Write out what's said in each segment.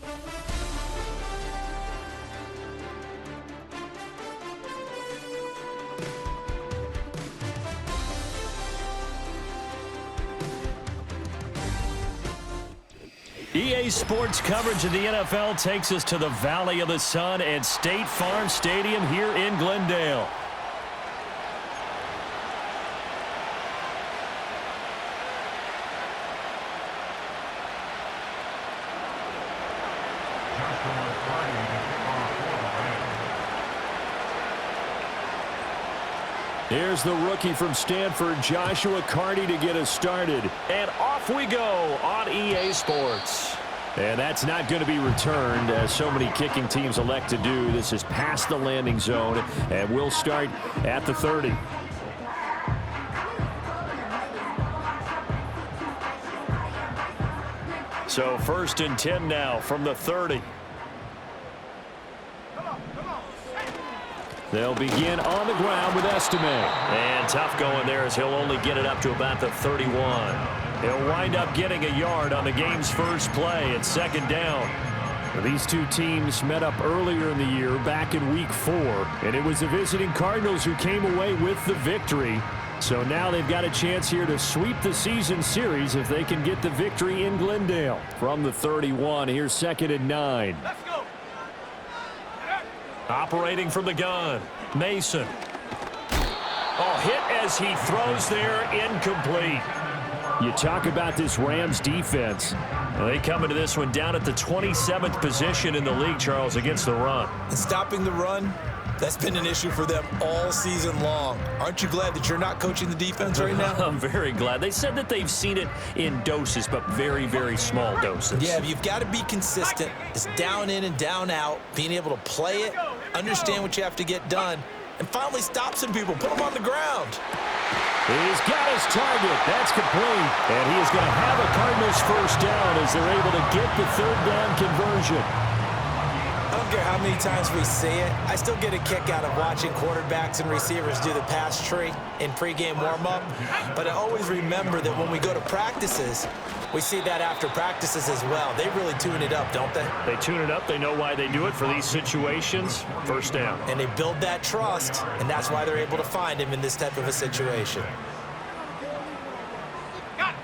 EA Sports coverage of the NFL takes us to the Valley of the Sun and State Farm Stadium here in Glendale. Here's the rookie from Stanford, Joshua Carty, to get us started. And off we go on EA Sports. And that's not going to be returned, as so many kicking teams elect to do. This is past the landing zone, and we'll start at the 30. So 1st and 10 now from the 30. They'll begin on the ground with Estime. And tough going there as he'll only get it up to about the 31. He'll wind up getting a yard on the game's first play at 2nd down. These two teams met up earlier in the year, back in Week 4, and it was the visiting Cardinals who came away with the victory. So now they've got a chance here to sweep the season series if they can get the victory in Glendale. From the 31, here's 2nd and 9. Let's go. Operating from the gun, Mason. Oh, hit as he throws there, incomplete. You talk about this Rams defense. They come into this one down at the 27th position in the league, Charles, against the run. And stopping the run, that's been an issue for them all season long. Aren't you glad that you're not coaching the defense right now? I'm very glad. They said that they've seen it in doses, but very, very small doses. Yeah, you've got to be consistent. It's down in and down out, being able to play it, understand what you have to get done, and finally stop some people, put them on the ground. He's got his target. That's complete. And he is going to have a Cardinals first down as they're able to get the 3rd down conversion. I don't care how many times we see it. I still get a kick out of watching quarterbacks and receivers do the pass tree in pregame warm-up. But I always remember that when we go to practices, we see that after practices as well. They really tune it up, don't they? They tune it up. They know why they do it for these situations. First down. And they build that trust, and that's why they're able to find him in this type of a situation.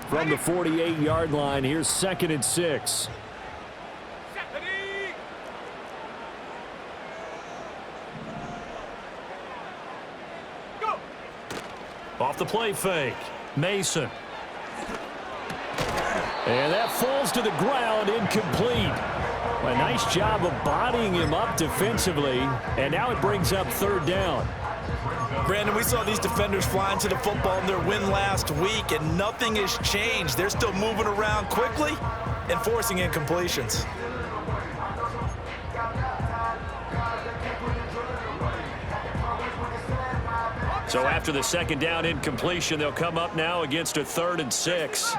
From the 48-yard line, here's 2nd and 6. Off the play fake, Mason. And that falls to the ground, incomplete. A nice job of bodying him up defensively, and now it brings up 3rd down. Brandon, we saw these defenders flying to the football in their win last week, and nothing has changed. They're still moving around quickly and forcing incompletions. So after the 2nd down incompletion, they'll come up now against a 3rd and 6.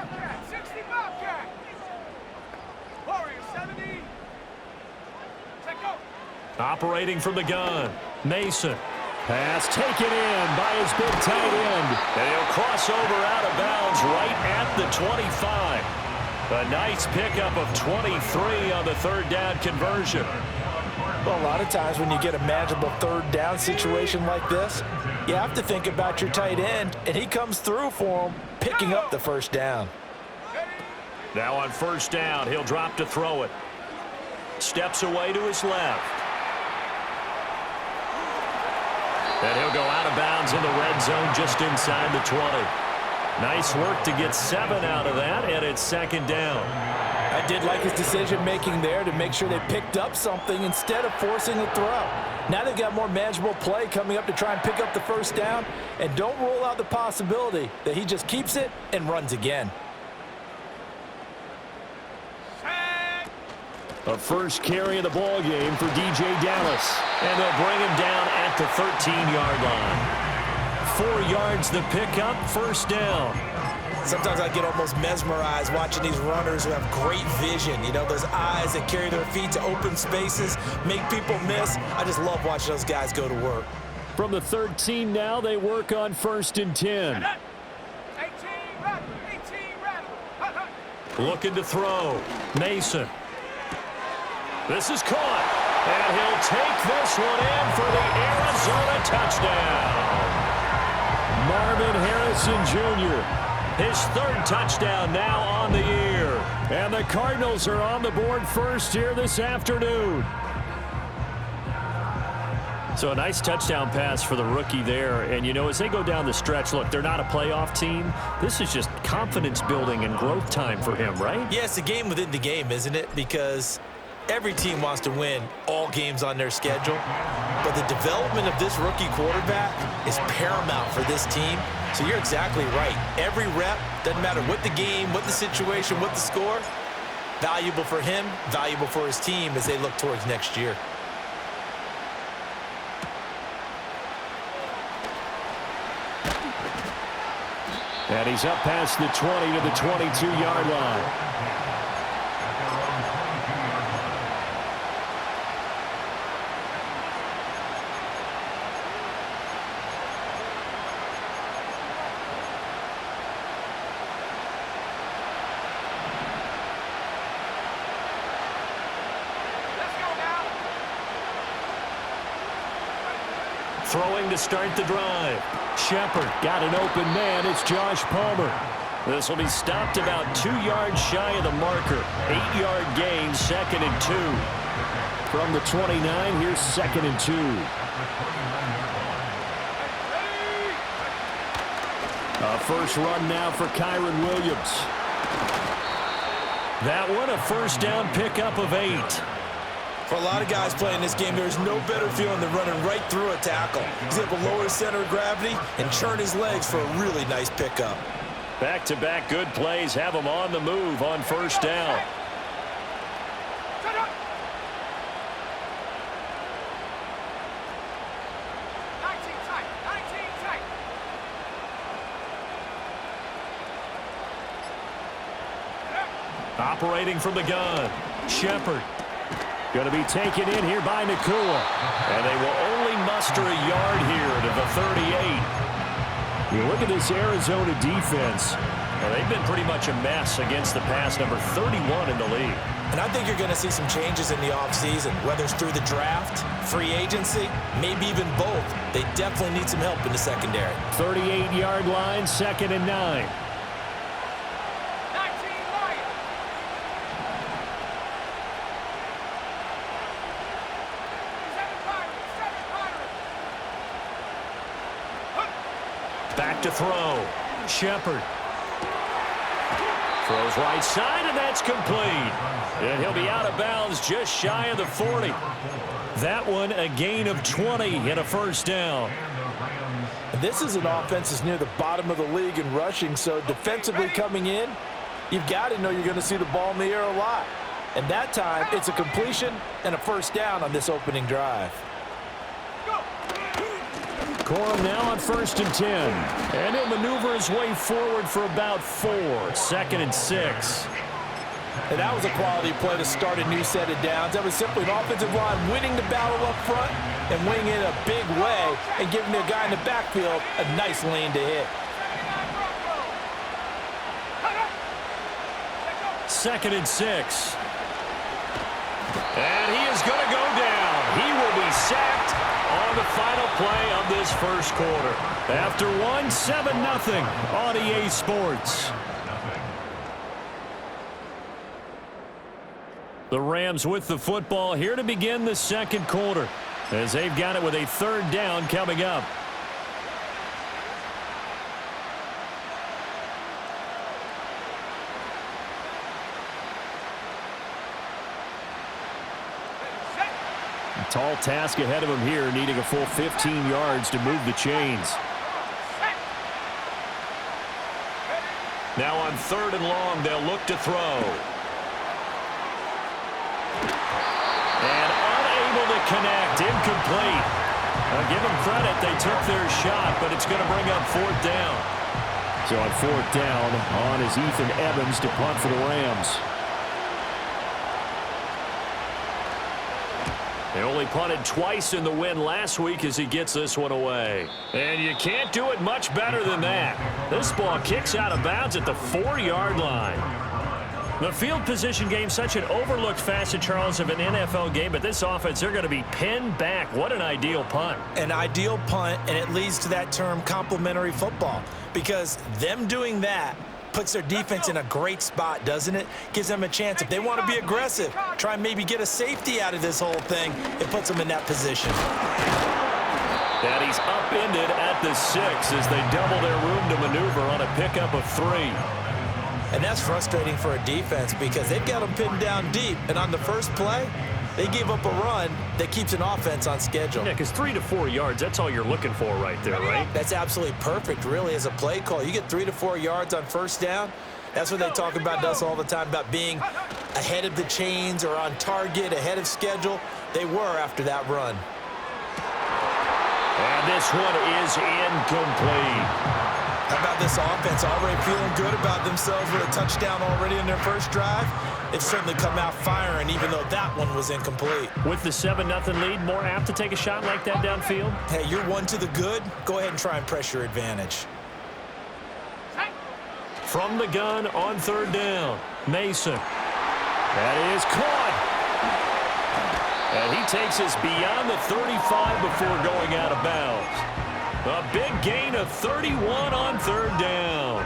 Operating from the gun, Mason. Pass taken in by his big tight end. And he'll cross over out of bounds right at the 25. A nice pickup of 23 on the 3rd down conversion. Well, a lot of times when you get a manageable 3rd down situation like this, you have to think about your tight end, and he comes through for him, picking up the 1st down. Now on 1st down, he'll drop to throw it. Steps away to his left. And he'll go out of bounds in the red zone just inside the 20. Nice work to get 7 out of that, and it's 2nd down. I did like his decision-making there to make sure they picked up something instead of forcing a throw. Now they've got more manageable play coming up to try and pick up the 1st down, and don't rule out the possibility that he just keeps it and runs again. A first carry of the ball game for DJ Dallas. And they'll bring him down at the 13-yard line. 4 yards the pickup, 1st down. Sometimes I get almost mesmerized watching these runners who have great vision. You know, those eyes that carry their feet to open spaces, make people miss. I just love watching those guys go to work. From the 13 now, they work on 1st and 10. 18, Looking to throw. Mason. This is caught. And he'll take this one in for the Arizona touchdown. Marvin Harrison Jr., his third touchdown now on the year. And the Cardinals are on the board first here this afternoon. So a nice touchdown pass for the rookie there. And, you know, as they go down the stretch, look, they're not a playoff team. This is just confidence building and growth time for him, right? Yeah, it's a game within the game, isn't it? Because every team wants to win all games on their schedule. But the development of this rookie quarterback is paramount for this team. So you're exactly right. Every rep, doesn't matter what the game, what the situation, what the score, valuable for him, valuable for his team as they look towards next year. And he's up past the 20 to the 22-yard line. Throwing to start the drive. Shepard got an open man. It's Josh Palmer. This will be stopped about 2 yards shy of the marker. 8-yard gain, 2nd and 2. From the 29, here's 2nd and 2. A first run now for Kyron Williams. That one, a first down pickup of 8. For a lot of guys playing this game, there's no better feeling than running right through a tackle. He's able to lower his center of gravity and churn his legs for a really nice pickup. Back-to-back good plays have him on the move on first down. Operating from the gun, Shepard. Going to be taken in here by Nakua. And they will only muster a yard here to the 38. You look at this Arizona defense. Well, they've been pretty much a mess against the pass, number 31 in the league. And I think you're going to see some changes in the offseason, whether it's through the draft, free agency, maybe even both. They definitely need some help in the secondary. 38-yard line, 2nd and 9. Back to throw. Shepard. Throws right side, and that's complete. And he'll be out of bounds just shy of the 40. That one, a gain of 20 and a first down. This is an offense that's near the bottom of the league in rushing, so defensively coming in, you've got to know you're going to see the ball in the air a lot. And that time, it's a completion and a first down on this opening drive. Corum now on 1st and 10. And he'll maneuver his way forward for about 4. 2nd and 6. And that was a quality play to start a new set of downs. That was simply an offensive line winning the battle up front and winning it a big way and giving the guy in the backfield a nice lane to hit. 2nd and 6. And he is going to go down. He will be sacked on the final play of this first quarter. After 7-0 on EA Sports. The Rams with the football here to begin the second quarter, as they've got it with a 3rd down coming up. Tall task ahead of him here, needing a full 15 yards to move the chains. Now on 3rd and long, they'll look to throw. And unable to connect, incomplete. I'll give them credit, they took their shot, but it's going to bring up 4th down. So on 4th down, on is Ethan Evans to punt for the Rams. They only punted twice in the win last week as he gets this one away. And you can't do it much better than that. This ball kicks out of bounds at the 4-yard line. The field position game, such an overlooked facet, Charles, of an NFL game, but this offense, they're going to be pinned back. What an ideal punt. An ideal punt, and it leads to that term complementary football, because them doing that puts their defense in a great spot, doesn't it? Gives them a chance. If they want to be aggressive, try and maybe get a safety out of this whole thing, it puts them in that position. And he's upended at the 6 as they double their room to maneuver on a pickup of 3. And that's frustrating for a defense because they've got them pinned down deep. And on the first play, they gave up a run that keeps an offense on schedule. Yeah, because 3 to 4 yards, that's all you're looking for right there, right? That's absolutely perfect, really, as a play call. You get 3 to 4 yards on first down. That's what they talk about us all the time, about being ahead of the chains or on target, ahead of schedule. They were after that run. And this one is incomplete. How about this offense already feeling good about themselves with a touchdown already in their first drive? They've certainly come out firing, even though that one was incomplete. With the 7-0 lead, more apt to take a shot like that downfield? Hey, you're one to the good. Go ahead and try and press your advantage. From the gun on 3rd down, Mason. That is caught. And he takes us beyond the 35 before going out of bounds. A big gain of 31 on 3rd down.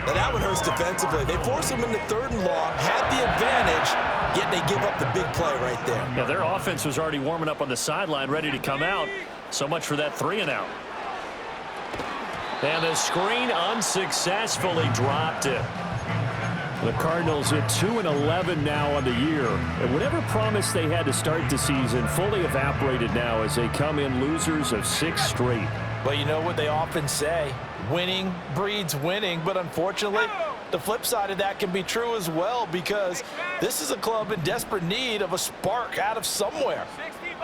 Now that one hurts defensively. They force them into 3rd and long, had the advantage, yet they give up the big play right there. Yeah, their offense was already warming up on the sideline, ready to come out. So much for that 3-and-out. And the screen unsuccessfully dropped it. The Cardinals at 2-11 now on the year. And whatever promise they had to start the season fully evaporated now as they come in losers of 6 straight. Well, you know what they often say, winning breeds winning, but unfortunately, the flip side of that can be true as well, because this is a club in desperate need of a spark out of somewhere.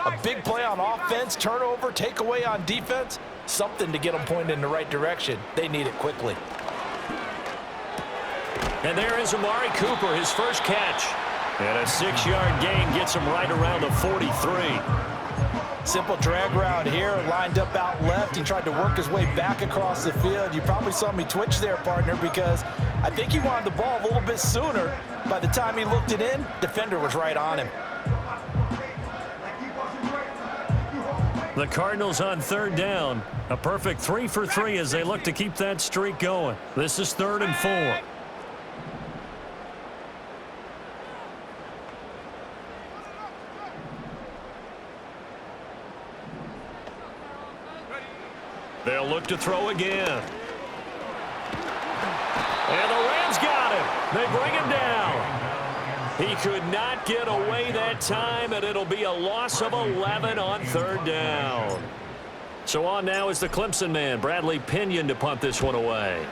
A big play on offense, turnover, takeaway on defense, something to get them pointed in the right direction. They need it quickly. And there is Amari Cooper, his first catch. And a 6-yard gain gets him right around the 43. Simple drag route here, lined up out left. He tried to work his way back across the field. You probably saw me twitch there, partner, because I think he wanted the ball a little bit sooner. By the time he looked it in, defender was right on him. The Cardinals on 3rd down. A perfect 3 for 3 as they look to keep that streak going. This is 3rd and 4. They'll look to throw again. And the Rams got him. They bring him down. He could not get away that time, and it'll be a loss of 11 on 3rd down. So on now is the Clemson man, Bradley Pinion, to punt this one away.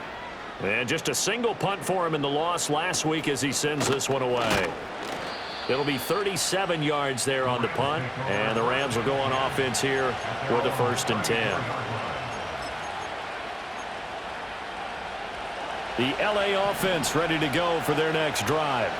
And just a single punt for him in the loss last week as he sends this one away. It'll be 37 yards there on the punt, and the Rams will go on offense here with a 1st and 10. The L.A. offense ready to go for their next drive.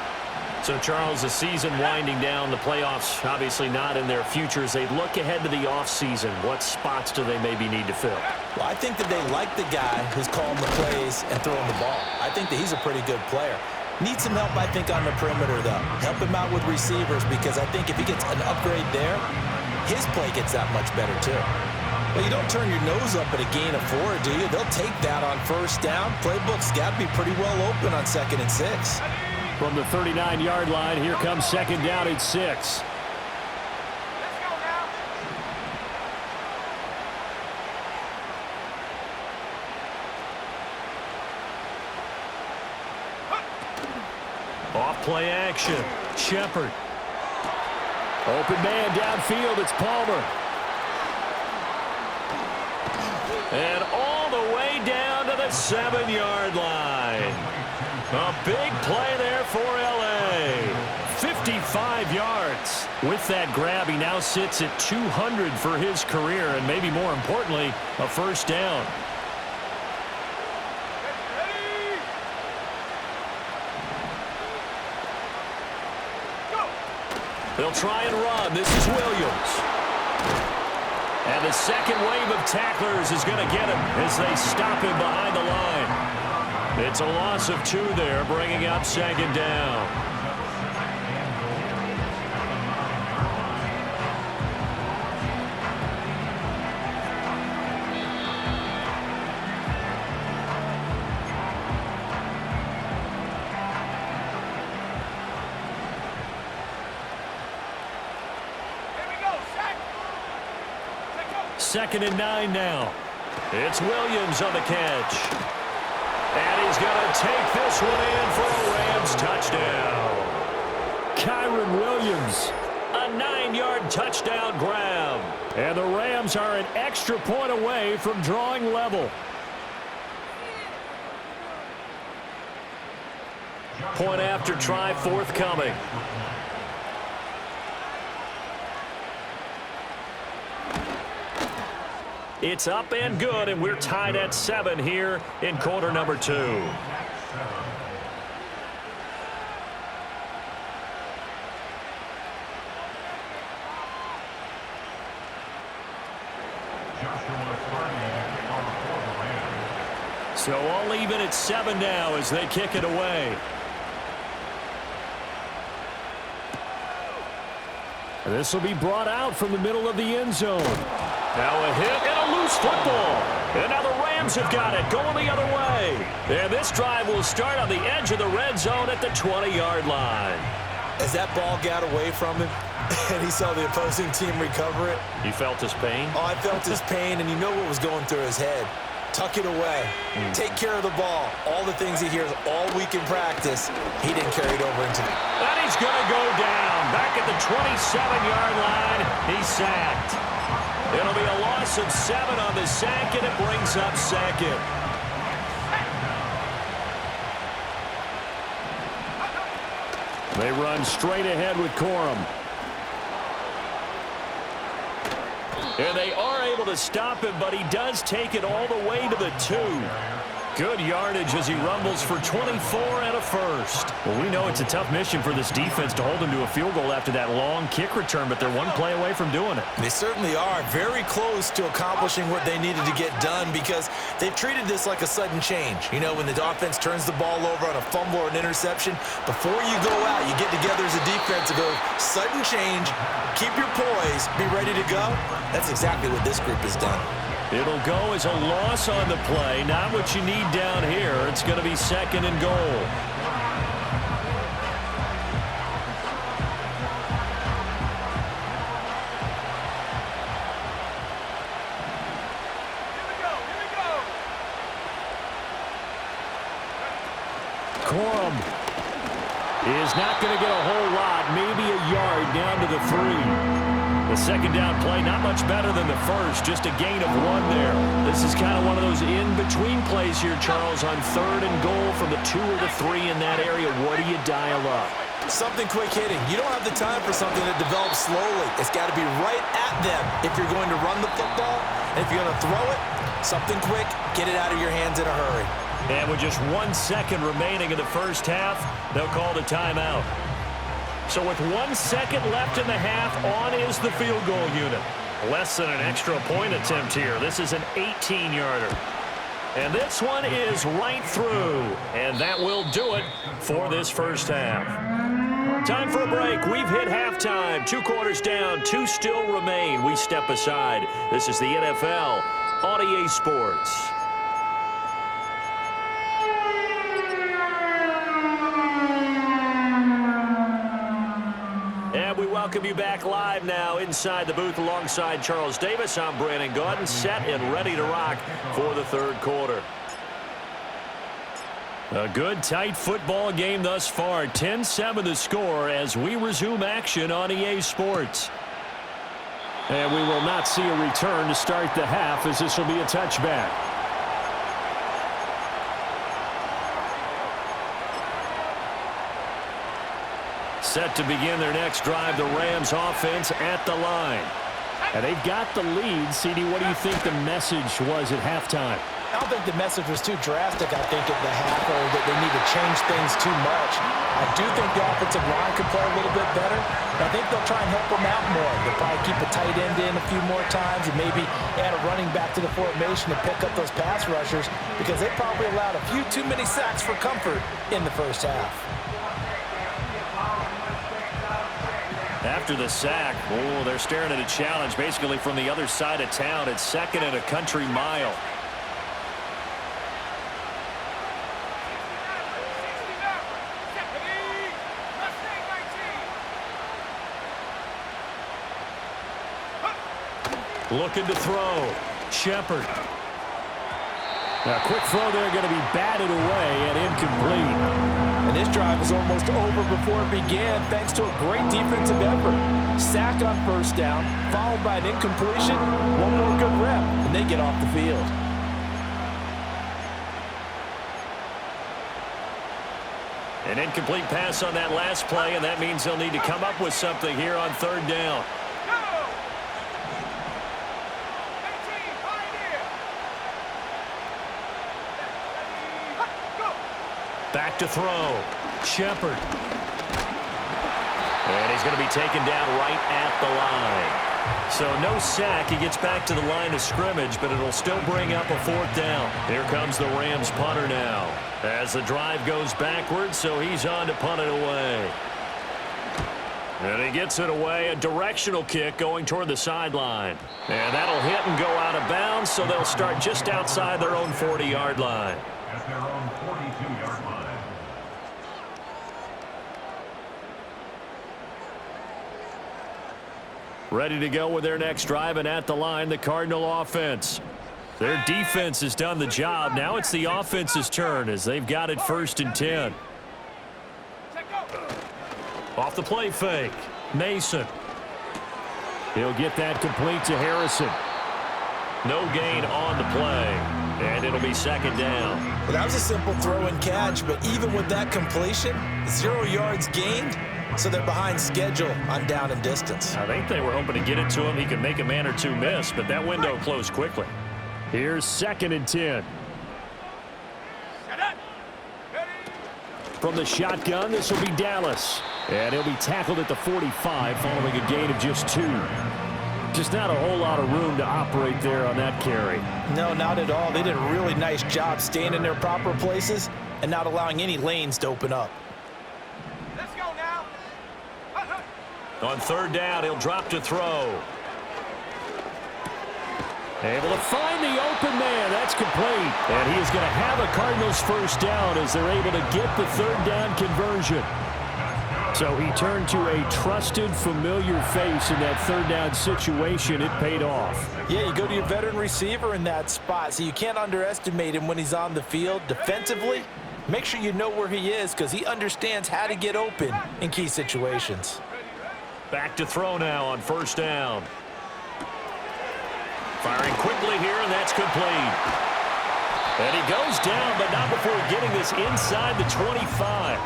So, Charles, the season winding down, the playoffs obviously not in their futures. They look ahead to the offseason. What spots do they maybe need to fill? Well, I think that they like the guy who's calling the plays and throwing the ball. I think that he's a pretty good player. Needs some help, I think, on the perimeter, though. Help him out with receivers, because I think if he gets an upgrade there, his play gets that much better, too. Well, you don't turn your nose up at a gain of 4, do you? They'll take that on 1st down. Playbook's got to be pretty well open on 2nd and 6. From the 39-yard line, here comes 2nd down at 6. Off play action. Shepard. Open man downfield. It's Palmer. And all the way down to the 7-yard line. A big play there for L.A. 55 yards. With that grab, he now sits at 200 for his career, and maybe more importantly, a 1st down. They'll try and run. This is Williams. And the second wave of tacklers is going to get him as they stop him behind the line. It's a loss of 2 there, bringing up 2nd down. Second and 9 now. It's Williams on the catch. And he's going to take this one in for a Rams touchdown. Kyron Williams, a 9-yard touchdown grab. And the Rams are an extra point away from drawing level. Point after try forthcoming. It's up and good, and we're tied at 7 here in quarter number 2. So all even at 7 now as they kick it away. And this will be brought out from the middle of the end zone. Now a hit and a loose football. And now the Rams have got it going the other way. And this drive will start on the edge of the red zone at the 20-yard line. As that ball got away from him and he saw the opposing team recover it. You felt his pain? Oh, I felt his pain, and you know what was going through his head. Tuck it away. Take care of the ball. All the things he hears all week in practice, he didn't carry it over into. And he's going to go down. Back at the 27-yard line, he's sacked. It'll be a loss of 7 on the sack, and it brings up 2nd. They run straight ahead with Corum. And they are able to stop him, but he does take it all the way to the 2. Good yardage as he rumbles for 24 and a first. Well, we know it's a tough mission for this defense to hold him to a field goal after that long kick return, but they're one play away from doing it. They certainly are very close to accomplishing what they needed to get done because they've treated this like a sudden change. You know, when the offense turns the ball over on a fumble or an interception, before you go out, you get together as a defense to go, sudden change, keep your poise, be ready to go. That's exactly what this group has done. It'll go as a loss on the play. Not what you need down here. It's going to be 2nd and goal. Corum is not going to get a whole lot. Maybe a yard down to the 3. The 2nd down play, not much better than the first, just a gain of 1 there. This is kind of one of those in-between plays here, Charles, on 3rd and goal from the 2 or the 3 in that area. What do you dial up? Something quick hitting. You don't have the time for something that develops slowly. It's got to be right at them if you're going to run the football. And if you're going to throw it, something quick, get it out of your hands in a hurry. And with just 1 second remaining in the first half, they'll call the timeout. So with 1 second left in the half, on is the field goal unit. Less than an extra point attempt here. This is an 18-yarder. And this one is right through. And that will do it for this first half. Time for a break. We've hit halftime. 2 quarters down, 2 still remain. We step aside. This is the NFL on EA Sports. And we welcome you back live now inside the booth alongside Charles Davis. I'm Brandon Gaudin, set and ready to rock for the 3rd quarter. A good, tight football game thus far. 10-7 the score as we resume action on EA Sports. And we will not see a return to start the half as this will be a touchback. Set to begin their next drive, the Rams offense at the line. And they've got the lead. CD, what do you think the message was at halftime? I don't think the message was too drastic, I think, at the half, or that they need to change things too much. I do think the offensive line could play a little bit better. I think they'll try and help them out more. They'll probably keep a tight end in a few more times and maybe add a running back to the formation to pick up those pass rushers, because they probably allowed a few too many sacks for comfort in the first half. After the sack, they're staring at a challenge basically from the other side of town. It's 2nd and a country mile. Looking to throw. Shepard. A quick throw there, going to be batted away and incomplete. And this drive was almost over before it began, thanks to a great defensive effort. Sack on first down, followed by an incompletion. One more good rep, and they get off the field. An incomplete pass on that last play, and that means they'll need to come up with something here on 3rd down. Back to throw. Shepard. And he's going to be taken down right at the line. So no sack. He gets back to the line of scrimmage, but it'll still bring up a 4th down. Here comes the Rams punter now. As the drive goes backwards, so he's on to punt it away. And he gets it away. A directional kick going toward the sideline. And that'll hit and go out of bounds, so they'll start just outside their own 40-yard line. At their own 42-yard line. Ready to go with their next drive, and at the line, the Cardinal offense. Their defense has done the job. Now it's the offense's turn as they've got it 1st and 10. Off the play fake. Mason. He'll get that complete to Harrison. No gain on the play, and it'll be 2nd down. Well, that was a simple throw and catch, but even with that completion, 0 yards gained, so they're behind schedule on down and distance. I think they were hoping to get it to him. He could make a man or two miss, but that window closed quickly. Here's 2nd and 10. From the shotgun, this will be Dallas. And he'll be tackled at the 45 following a gain of just 2. Just not a whole lot of room to operate there on that carry. No, not at all. They did a really nice job staying in their proper places and not allowing any lanes to open up. Let's go now. On 3rd down, he'll drop to throw. Able to find the open man. That's complete. And he is going to have a Cardinals 1st down as they're able to get the 3rd down conversion. So he turned to a trusted, familiar face in that 3rd down situation. It paid off. Yeah, you go to your veteran receiver in that spot, so you can't underestimate him when he's on the field. Defensively, make sure you know where he is because he understands how to get open in key situations. Back to throw now on 1st down. Firing quickly here, and that's complete. And he goes down, but not before getting this inside the 25.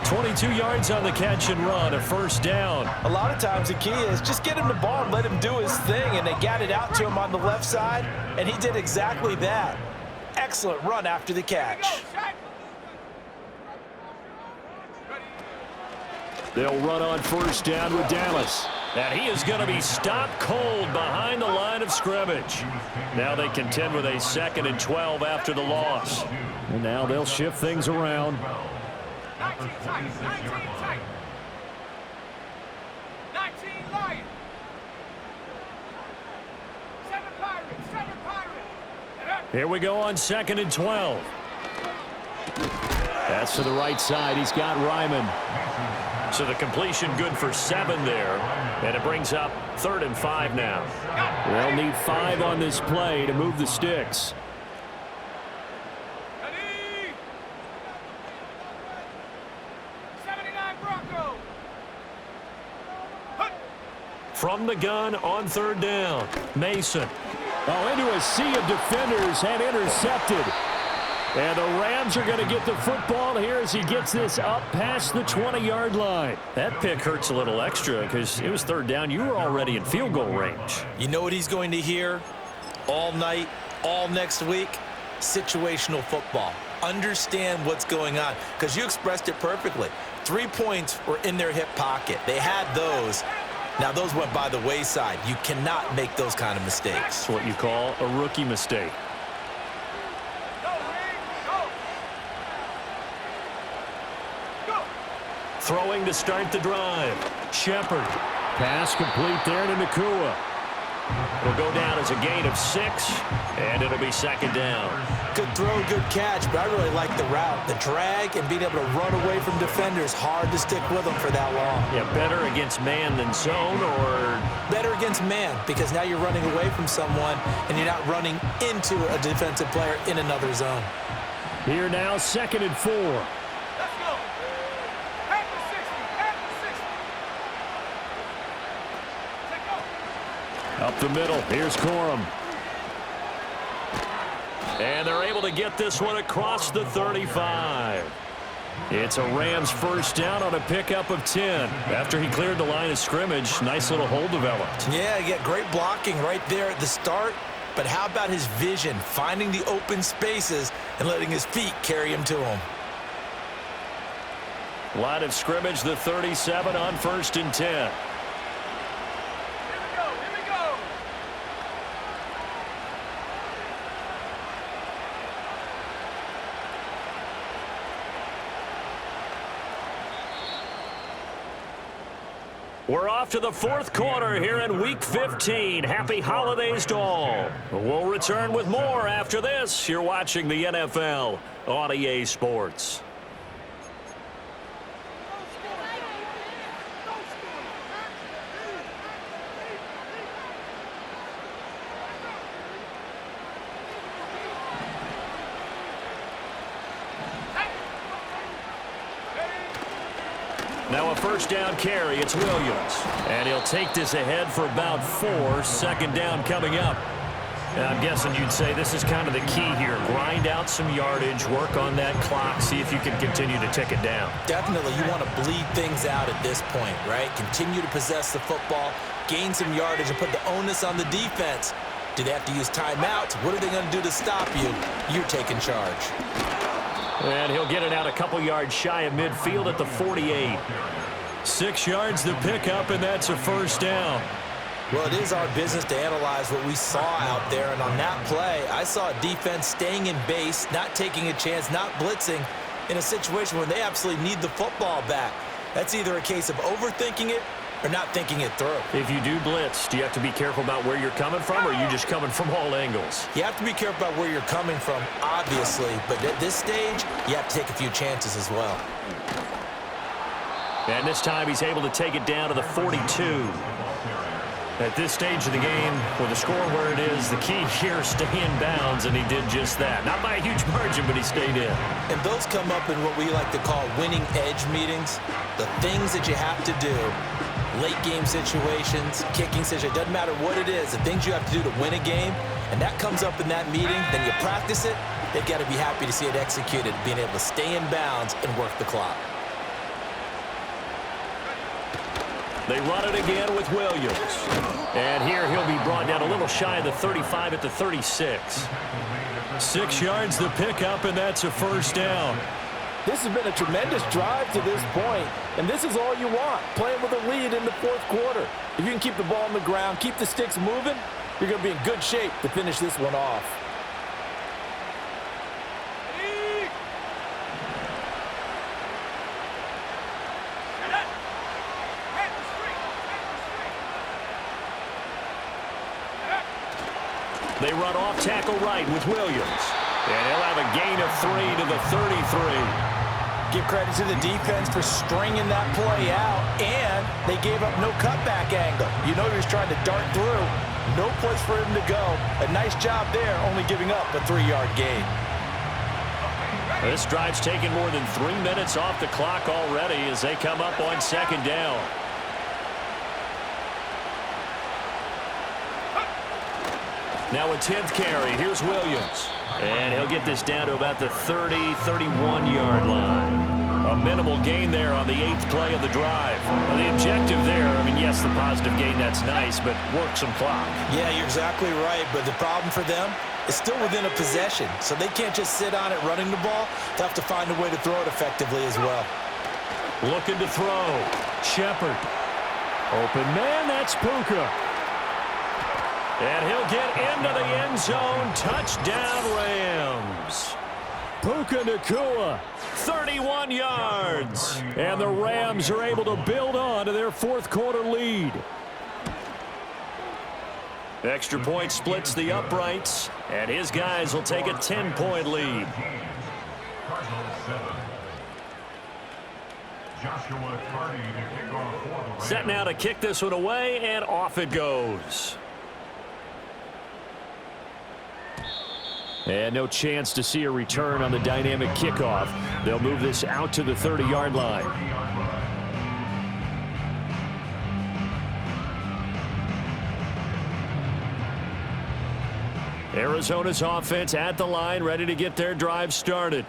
22 yards on the catch and run, a 1st down. A lot of times the key is just get him the ball and let him do his thing, and they got it out to him on the left side, and he did exactly that. Excellent run after the catch. They'll run on 1st down with Dallas. And he is going to be stopped cold behind the line of scrimmage. Now they contend with a 2nd and 12 after the loss. And now they'll shift things around. 19 tight. 19 Lions. 7 Pirates. Here we go on 2nd and 12. That's to the right side. He's got Ryman. So the completion good for 7 there. And it brings up 3rd and 5 now. They'll need 5 on this play to move the sticks. Ready. 79 Bronco. From the gun on 3rd down. Mason. Into a sea of defenders and intercepted. And the Rams are going to get the football here as he gets this up past the 20-yard line. That pick hurts a little extra because it was 3rd down. You were already in field goal range. You know what he's going to hear all night, all next week? situational football. Understand what's going on, because you expressed it perfectly. 3 points were in their hip pocket. They had those. Now, those went by the wayside. You cannot make those kind of mistakes. That's what you call a rookie mistake. Throwing to start the drive. Shepard. Pass complete there to Nakua. It'll go down as a gain of 6, and it'll be second down. Good throw, good catch, but I really like the route. The drag and being able to run away from defenders, hard to stick with them for that long. Yeah, better against man than zone, or? Better against man, because now you're running away from someone, and you're not running into a defensive player in another zone. Here now, 2nd and 4. Let's go. At the 60. At the 60. Take go. Up the middle, here's Corum. And they're able to get this one across the 35. It's a Rams first down on a pickup of 10. After he cleared the line of scrimmage, nice little hole developed. Yeah, you get great blocking right there at the start. But how about his vision, finding the open spaces and letting his feet carry him to him? Line of scrimmage, the 37 on 1st and 10. Here we go. Here we go. We're off to the 4th quarter here in Week 15. Happy holidays to all. We'll return with more after this. You're watching the NFL on EA Sports. Now a first down carry, it's Williams. And he'll take this ahead for about 4, 2nd down coming up. And I'm guessing you'd say this is kind of the key here. Grind out some yardage, work on that clock, see if you can continue to tick it down. Definitely, you want to bleed things out at this point, right? Continue to possess the football, gain some yardage, and put the onus on the defense. Do they have to use timeouts? What are they going to do to stop you? You're taking charge. And he'll get it out a couple yards shy of midfield at the 48. 6 yards the pickup, and that's a first down. Well, it is our business to analyze what we saw out there, and on that play, I saw a defense staying in base, not taking a chance, not blitzing, in a situation where they absolutely need the football back. That's either a case of overthinking it or not thinking it through. If you do blitz, do you have to be careful about where you're coming from, or are you just coming from all angles? You have to be careful about where you're coming from, obviously, but at this stage, you have to take a few chances as well. And this time he's able to take it down to the 42. At this stage of the game, with the score where it is, the key here, stay in bounds, and he did just that. Not by a huge margin, but he stayed in. And those come up in what we like to call winning edge meetings. The things that you have to do, late game situations, kicking situations, doesn't matter what it is, the things you have to do to win a game, and that comes up in that meeting, then you practice it, they've got to be happy to see it executed, being able to stay in bounds and work the clock. They run it again with Williams. And here he'll be brought down a little shy of the 35 at the 36. 6 yards the pickup, and that's a first down. This has been a tremendous drive to this point, and this is all you want, playing with a lead in the 4th quarter. If you can keep the ball on the ground, keep the sticks moving, you're going to be in good shape to finish this one off. They run off tackle right with Williams. And he'll have a gain of 3 to the 33. Give credit to the defense for stringing that play out, and they gave up no cutback angle. You know he was trying to dart through. No place for him to go. A nice job there, only giving up a 3-yard gain. This drive's taken more than 3 minutes off the clock already as they come up on 2nd down. Now a 10th carry. Here's Williams. And he'll get this down to about the 30, 31-yard line. A minimal gain there on the 8th play of the drive. Well, the objective there, I mean, yes, the positive gain, that's nice, but work some clock. Yeah, you're exactly right, but the problem for them is still within a possession, so they can't just sit on it running the ball. They'll have to find a way to throw it effectively as well. Looking to throw. Shepard. Open man, that's Puka. And he'll get into the end zone. Touchdown, Rams. Puka Nacua, 31 yards. And the Rams are able to build on to their fourth quarter lead. Extra point splits the uprights, and his guys will take a 10-point lead. Set now to kick this one away, and off it goes. And no chance to see a return on the dynamic kickoff. They'll move this out to the 30-yard line. Arizona's offense at the line, ready to get their drive started.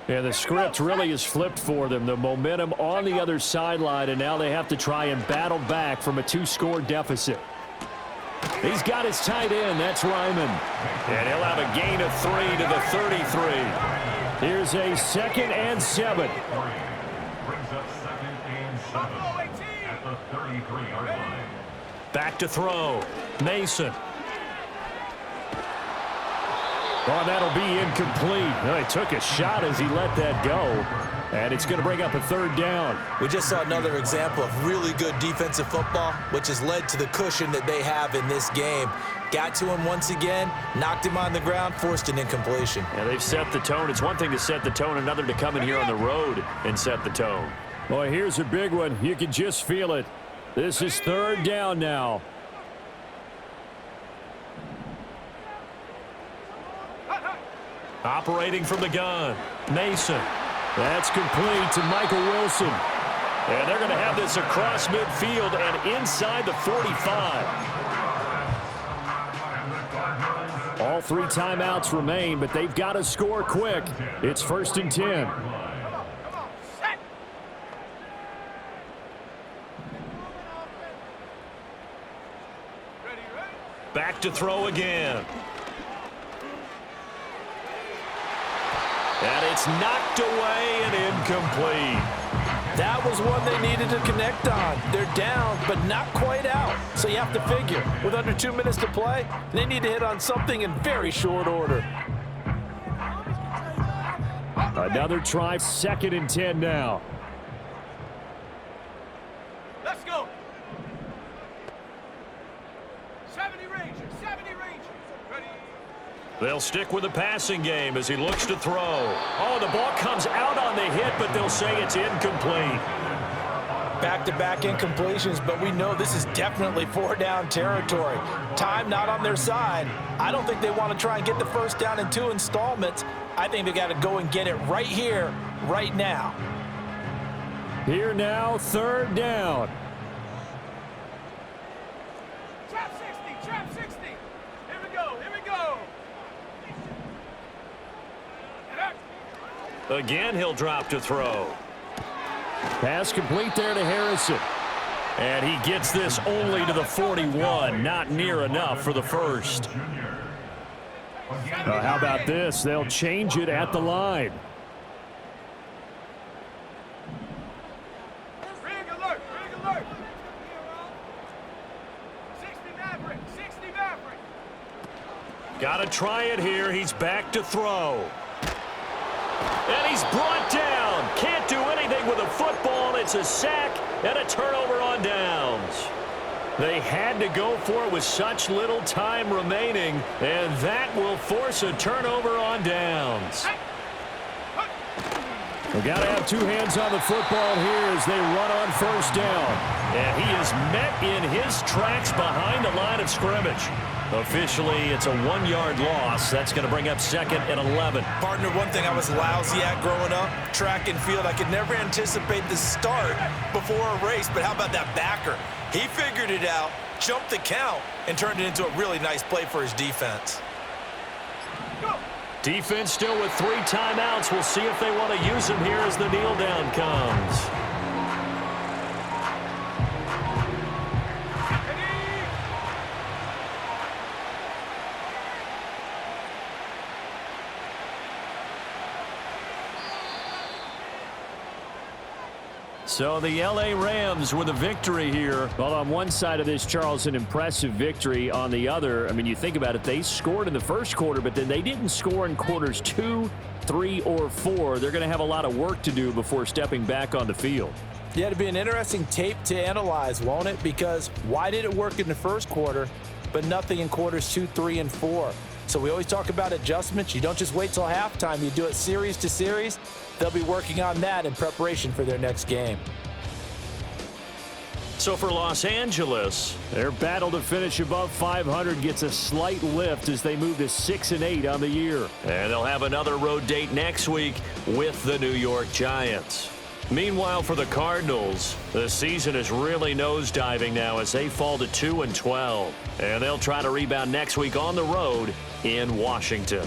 Yeah, the script really is flipped for them. The momentum on the other sideline, and now they have to try and battle back from a 2-score deficit. He's got his tight end. That's Ryman. And he'll have a gain of 3 to the 33. Here's a 2nd and 7. Brings up 2nd and 7 at the 33-yard line. Back to throw. Mason. Oh, that'll be incomplete. Well, he took a shot as he let that go. And it's going to bring up a 3rd down. We just saw another example of really good defensive football, which has led to the cushion that they have in this game. Got to him once again, knocked him on the ground, forced an incompletion. Yeah, they've set the tone. It's one thing to set the tone, another to come in here on the road and set the tone. Boy, here's a big one. You can just feel it. This is 3rd down now. Operating from the gun. Mason. That's complete to Michael Wilson. And they're going to have this across midfield and inside the 45. All 3 timeouts remain, but they've got to score quick. It's 1st and 10. Back to throw again. And it's knocked away and incomplete. That was one they needed to connect on. They're down, but not quite out. So you have to figure, with under 2 minutes to play, they need to hit on something in very short order. Another try, 2nd and 10 now. Let's go. 70 Rangers, 70 Rangers. Ready? They'll stick with the passing game as he looks to throw. Oh, the ball comes out on the hit, but they'll say it's incomplete. Back-to-back incompletions, but we know this is definitely 4-down territory. Time not on their side. I don't think they want to try and get the 1st down in 2 installments. I think they got to go and get it right here, right now. Here now, 3rd down. Trap 60, trap 60. Here we go, here we go. Again, he'll drop to throw. Pass complete there to Harrison. And he gets this only to the 41. Not near enough for the 1st. How about this? They'll change it at the line. Rig alert, rig alert. 60 Maverick, 60 Maverick. Got to try it here. He's back to throw. And he's brought down. Can't do anything with a football. It's a sack and a turnover on downs. They had to go for it with such little time remaining, and that will force a turnover on downs. We've got to have 2 hands on the football here as they run on 1st down. And he is met in his tracks behind the line of scrimmage. Officially, it's a 1-yard loss. That's going to bring up 2nd and 11. Partner, one thing I was lousy at growing up, track and field. I could never anticipate the start before a race, but how about that backer? He figured it out, jumped the count, and turned it into a really nice play for his defense. Go. Defense still with 3 timeouts. We'll see if they want to use them here as the kneel down comes. So the L.A. Rams with a victory here. Well, on one side of this, Charles, an impressive victory. On the other, I mean, you think about it, they scored in the first quarter, but then they didn't score in quarters 2, 3, or 4. They're going to have a lot of work to do before stepping back on the field. Yeah, it'll be an interesting tape to analyze, won't it? Because why did it work in the first quarter, but nothing in quarters 2, 3, and 4? So we always talk about adjustments. You don't just wait till halftime. You do it series to series. They'll be working on that in preparation for their next game. So for Los Angeles, their battle to finish above 500 gets a slight lift as they move to 6-8 on the year. And they'll have another road date next week with the New York Giants. Meanwhile, for the Cardinals, the season is really nosediving now as they fall to 2-12. And they'll try to rebound next week on the road in Washington.